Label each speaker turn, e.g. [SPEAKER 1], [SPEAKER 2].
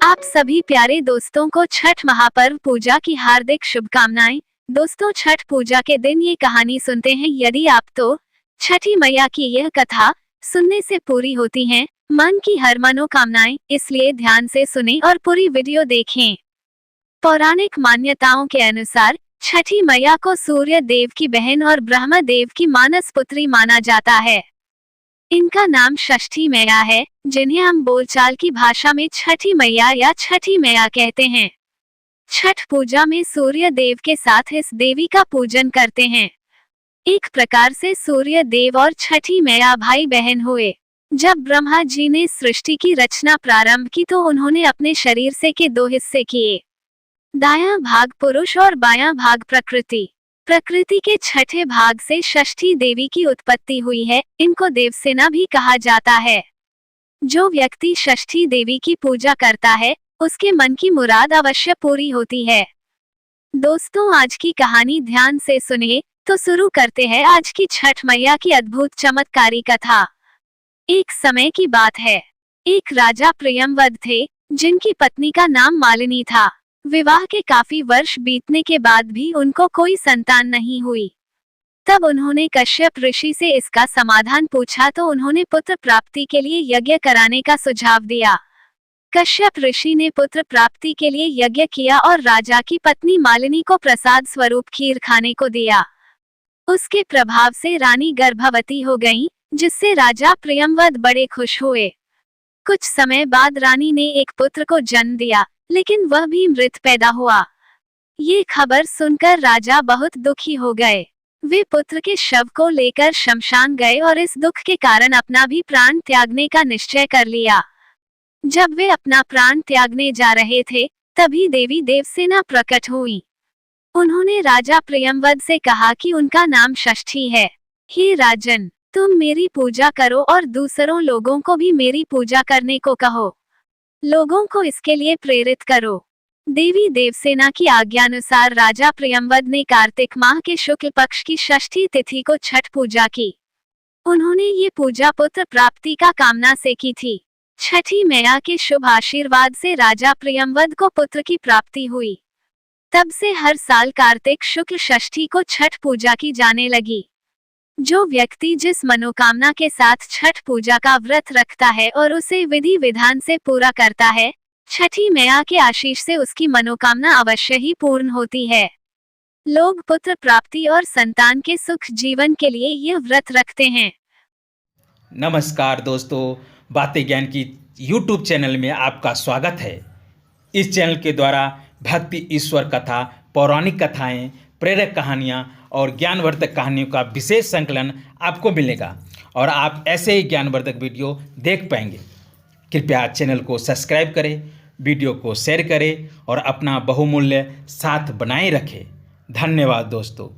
[SPEAKER 1] आप सभी प्यारे दोस्तों को छठ महापर्व पूजा की हार्दिक शुभकामनाएं। दोस्तों, छठ पूजा के दिन ये कहानी सुनते हैं यदि आप तो छठी मैया की यह कथा सुनने से पूरी होती हैं मन की हर मनोकामनाएं, इसलिए ध्यान से सुनें और पूरी वीडियो देखें। पौराणिक मान्यताओं के अनुसार छठी मैया को सूर्य देव की बहन और ब्रह्मा देव की मानस पुत्री माना जाता है। इनका नाम षष्ठी मैया है, जिन्हें हम बोलचाल की भाषा में छठी मैया या छठी मैया कहते हैं। छठ पूजा में सूर्य देव के साथ इस देवी का पूजन करते हैं। एक प्रकार से सूर्य देव और छठी मैया भाई बहन हुए। जब ब्रह्मा जी ने सृष्टि की रचना प्रारंभ की तो उन्होंने अपने शरीर से के दो हिस्से किए, दायां भाग पुरुष और बायां भाग प्रकृति। प्रकृति के छठे भाग से षष्ठी देवी की उत्पत्ति हुई है। इनको देवसेना भी कहा जाता है। जो व्यक्ति षष्ठी देवी की पूजा करता है उसके मन की मुराद अवश्य पूरी होती है। दोस्तों, आज की कहानी ध्यान से सुनिए तो शुरू करते हैं आज की छठ मैया की अद्भुत चमत्कारी कथा। एक समय की बात है, एक राजा प्रियंवद थे जिनकी पत्नी का नाम मालिनी था। विवाह के काफी वर्ष बीतने के बाद भी उनको कोई संतान नहीं हुई। तब उन्होंने कश्यप ऋषि से इसका समाधान पूछा तो उन्होंने पुत्र प्राप्ति के लिए यज्ञ कराने का सुझाव दिया। कश्यप ऋषि ने पुत्र प्राप्ति के लिए यज्ञ किया और राजा की पत्नी मालिनी को प्रसाद स्वरूप खीर खाने को दिया। उसके प्रभाव से रानी गर्भवती हो गईं, जिससे राजा प्रियंवद बड़े खुश हुए। कुछ समय बाद रानी ने एक पुत्र को जन्म दिया, लेकिन वह भी मृत पैदा हुआ। ये खबर सुनकर राजा बहुत दुखी हो गए। वे पुत्र के शव को लेकर शमशान गए और इस दुख के कारण अपना भी प्राण त्यागने का निश्चय कर लिया। जब वे अपना प्राण त्यागने जा रहे थे तभी देवी देवसेना प्रकट हुई। उन्होंने राजा प्रियंवद से कहा कि उनका नाम षष्ठी है। हे राजन, तुम मेरी पूजा करो और दूसरों लोगों को भी मेरी पूजा करने को कहो। लोगों को इसके लिए प्रेरित करो। देवी देवसेना की आज्ञानुसार राजा प्रियंवद ने कार्तिक माह के शुक्ल पक्ष की षष्ठी तिथि को छठ पूजा की। उन्होंने ये पूजा पुत्र प्राप्ति का कामना से की थी। छठी मैया के शुभ आशीर्वाद से राजा प्रियंवद को पुत्र की प्राप्ति हुई। तब से हर साल कार्तिक शुक्ल षष्ठी को छठ पूजा की जाने लगी। जो व्यक्ति जिस मनोकामना के साथ छठ पूजा का व्रत रखता है और उसे विधि विधान से पूरा करता है, छठी मैया के आशीष से उसकी मनोकामना अवश्य ही पूर्ण होती है। लोग पुत्र प्राप्ति और संतान के सुख जीवन के लिए यह व्रत रखते हैं।
[SPEAKER 2] नमस्कार दोस्तों, बातें ज्ञान की YouTube चैनल में आपका स्वागत है। इस चैनल के द्वारा भक्ति, ईश्वर कथा, पौराणिक कथाएं, प्रेरक कहानियां और ज्ञानवर्धक कहानियों का विशेष संकलन आपको मिलेगा और आप ऐसे ही ज्ञानवर्धक वीडियो देख पाएंगे। कृपया चैनल को सब्सक्राइब करें, वीडियो को शेयर करें और अपना बहुमूल्य साथ बनाए रखें। धन्यवाद दोस्तों।